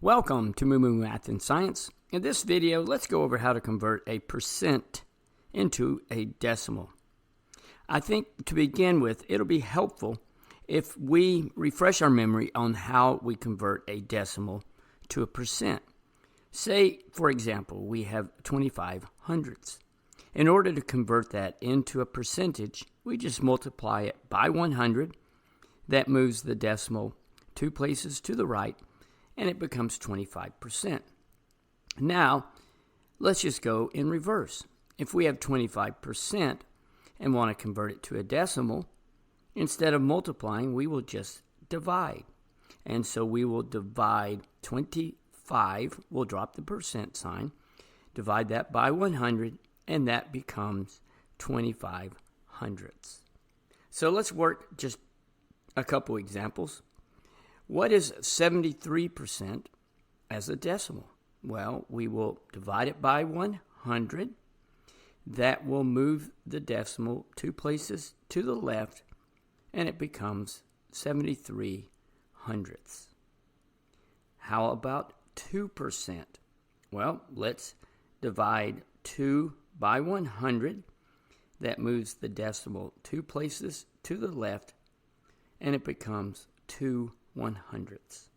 Welcome to Moo Moo Math and Science. In this video, let's go over how to convert a percent into a decimal. I think to begin with, it'll be helpful if we refresh our memory on how we convert a decimal to a percent. Say, for example, we have 25 hundredths. In order to convert that into a percentage, we just multiply it by 100. That moves the decimal 2 places to the right, and it becomes 25%. Now, let's just go in reverse. If we have 25% and want to convert it to a decimal, instead of multiplying, we will just divide. And so we will divide 25, we'll drop the percent sign, divide that by 100, and that becomes 25 hundredths. So let's work just a couple examples. What is 73% as a decimal? Well, we will divide it by 100. That will move the decimal 2 places to the left, and it becomes 73 hundredths. How about 2%? Well, let's divide 2 by 100. That moves the decimal 2 places to the left, and it becomes 2 100ths.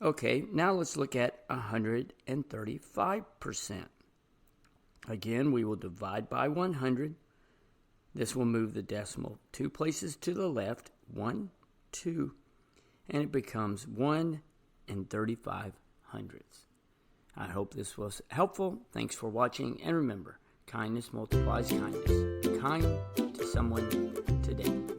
Okay, now let's look at 135%. Again, we will divide by 100. This will move the decimal 2 places to the left, 1, 2, and it becomes 1 35 hundredths. I hope this was helpful. Thanks for watching, and remember, kindness multiplies kindness. Be kind to someone today.